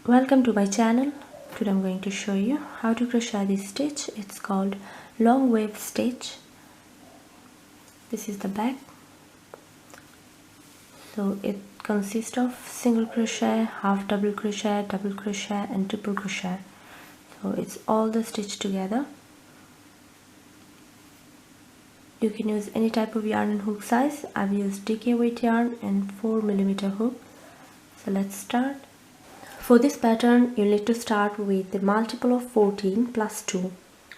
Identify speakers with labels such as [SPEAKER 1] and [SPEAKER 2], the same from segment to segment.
[SPEAKER 1] Welcome to my channel. Today I'm going to show you how to crochet this stitch. It's called long wave stitch. This is the back. So it consists of single crochet, half double crochet, and triple crochet. So it's all the stitch together. You can use any type of yarn and hook size. I've used DK weight yarn and 4mm hook. So let's start. For this pattern, you need to start with the multiple of 14 plus 2.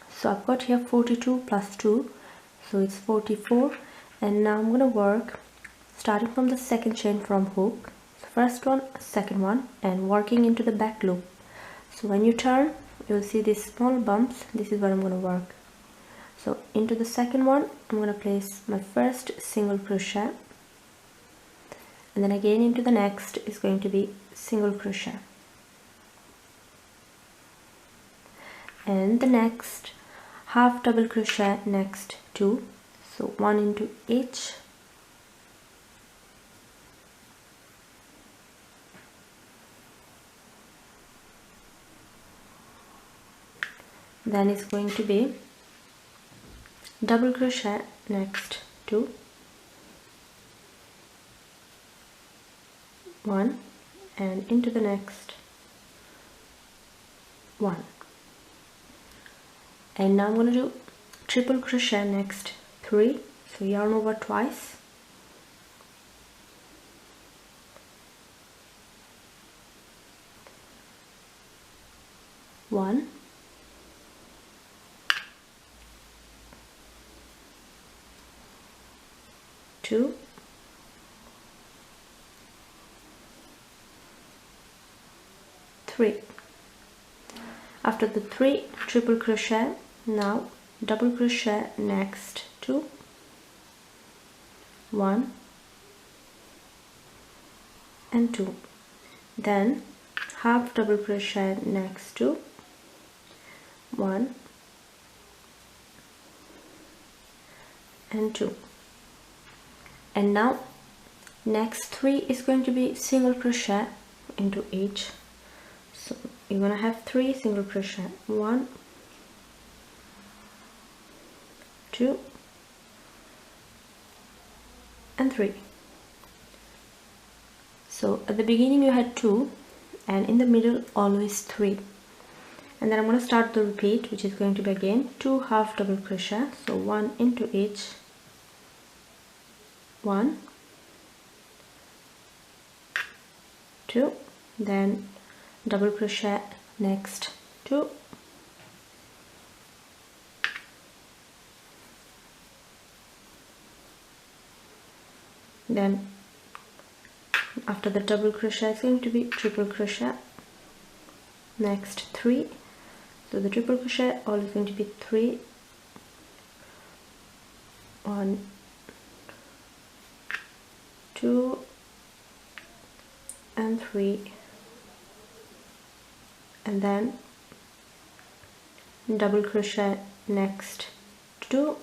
[SPEAKER 1] So I've got here 42 plus 2, so it's 44. And now I'm going to work starting from the second chain from hook. So first one, second one, and working into the back loop. So when you turn, you'll see these small bumps. This is where I'm going to work. So into the second one, I'm going to place my first single crochet, and then again into the next is going to be single crochet, and the next half double crochet next two, so one into each, then it's going to be double crochet next two, one, and into the next one. And now I'm going to do triple crochet next 3, so yarn over twice, one, two, three. After the 3 triple crochet, now double crochet next 2, 1 and 2, then half double crochet next 2, 1 and 2, and now next 3 is going to be single crochet into each. So you're gonna have 3 single crochet, 1, 2 and 3. So at the beginning you had 2, and in the middle always 3, and then I'm going to start the repeat, which is going to be again 2 half double crochet, so 1 into each, 1, 2, then double crochet next 2, then after the double crochet it's going to be triple crochet next 3, so the triple crochet always going to be 3, 1, 2 and 3, and then double crochet next 2,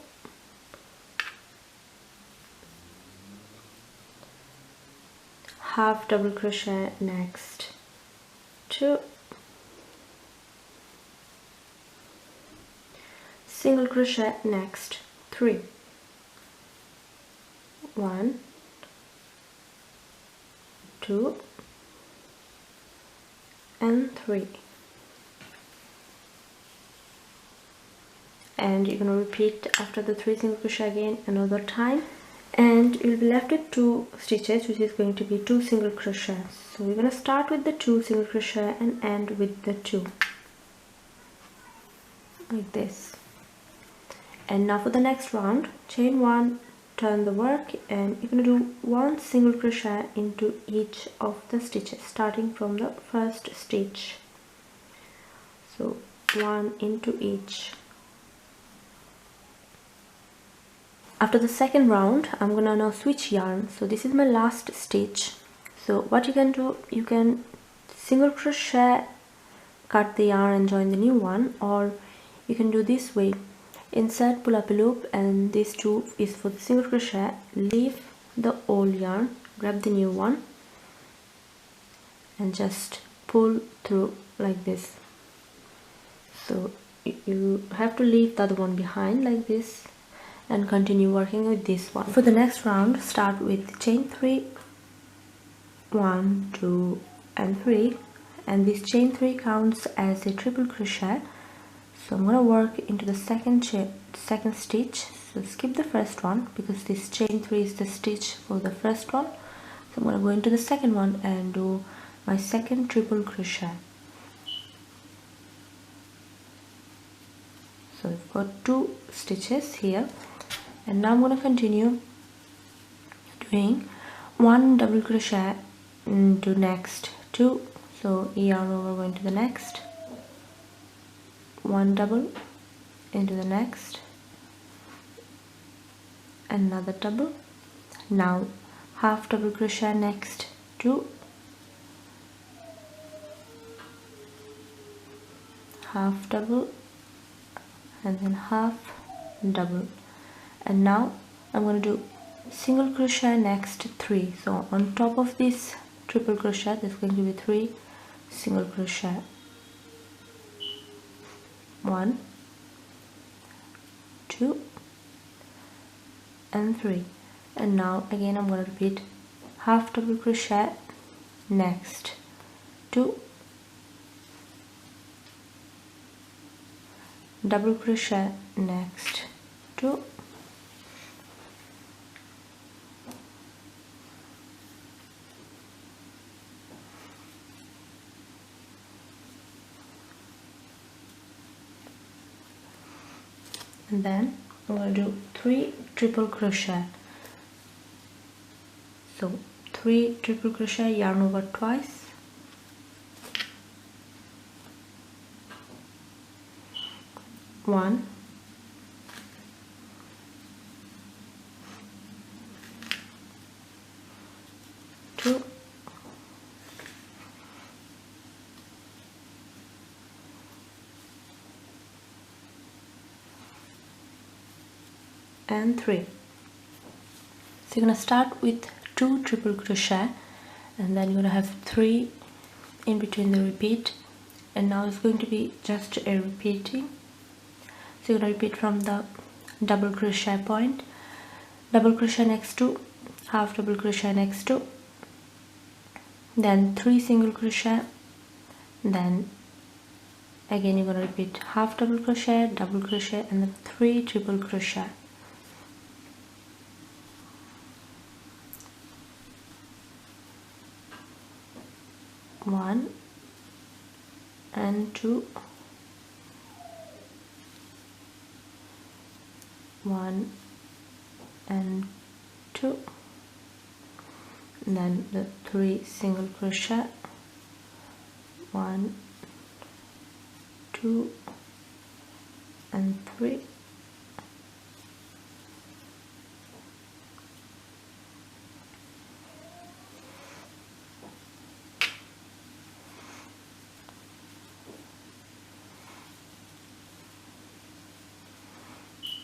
[SPEAKER 1] half double crochet next 2, single crochet next 3, 1, 2 and 3, and you're going to repeat after the 3 single crochet again another time, and you'll be left with 2 stitches, which is going to be 2 single crochets. So we're going to start with the 2 single crochet and end with the 2, like this. And now for the next round, chain 1, turn the work, and you're going to do 1 single crochet into each of the stitches starting from the first stitch, so 1 into each. After the second round, I'm gonna now switch yarn. So this is my last stitch. So what you can do, you can single crochet, cut the yarn and join the new one, or you can do this way: insert, pull up a loop, and this 2 is for the single crochet, leave the old yarn, grab the new one and just pull through like this. So you have to leave the other one behind like this and continue working with this one. For the next round, start with chain 3, 1, 2 and 3, and this chain 3 counts as a triple crochet. So I'm going to work into the second stitch. So skip the first one because this chain 3 is the stitch for the first one. So I'm going to go into the second one and do my second triple crochet. So I've got 2 stitches here, and now I'm going to continue doing 1 double crochet into next 2. So yarn over, going to the next, 1 double into the next, another double, now half double crochet next 2, half double, and then half double, and now I'm going to do single crochet next 3. So on top of this triple crochet there's going to be 3 single crochet, 1, 2 and 3, and now again I'm going to repeat half double crochet next 2, double crochet next 2, and then I'm going to do 3 triple crochet. So 3 triple crochet, yarn over twice, one, two, and 3. So you're going to start with 2 triple crochet, and then you're going to have 3 in between the repeat, and now it's going to be just a repeating. So you're going to repeat from the double crochet point, double crochet next 2, half double crochet next 2, then 3 single crochet, then again you're going to repeat half double crochet, double crochet, and then 3 triple crochet. One and 2, 1 and 2, and then the 3 single crochet, 1, 2 and 3,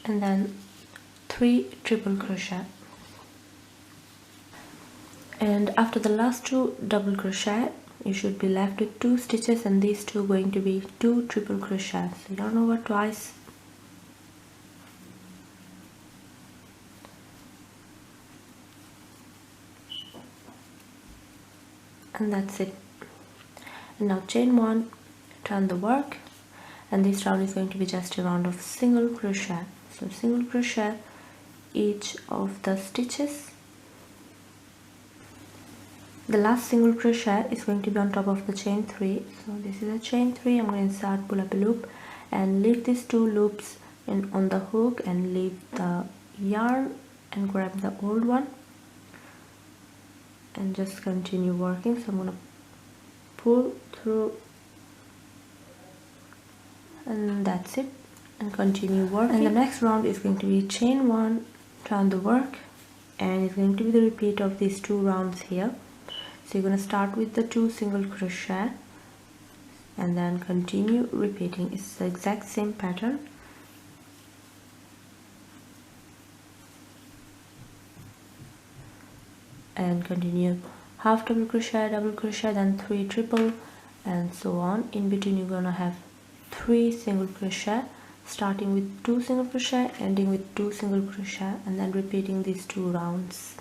[SPEAKER 1] and then 3 triple crochet. And after the last 2 double crochet you should be left with 2 stitches, and these 2 going to be 2 triple crochets. So yarn over twice, and that's it. And now chain 1, turn the work, and this round is going to be just a round of single crochet. So single crochet each of the stitches. The last single crochet is going to be on top of the chain 3. So this is a chain 3. I'm going to insert, pull up a loop, and leave these 2 loops on the hook, and leave the yarn and grab the old one, and just continue working. So I'm going to pull through, and that's it, and continue working. And the next round is going to be chain 1, turn the work, and it's going to be the repeat of these 2 rounds here. So you're going to start with the 2 single crochet and then continue repeating. It's the exact same pattern. And continue half double crochet, then 3 triple, and so on. In between you're gonna have 3 single crochet, starting with 2 single crochet, ending with 2 single crochet, and then repeating these 2 rounds.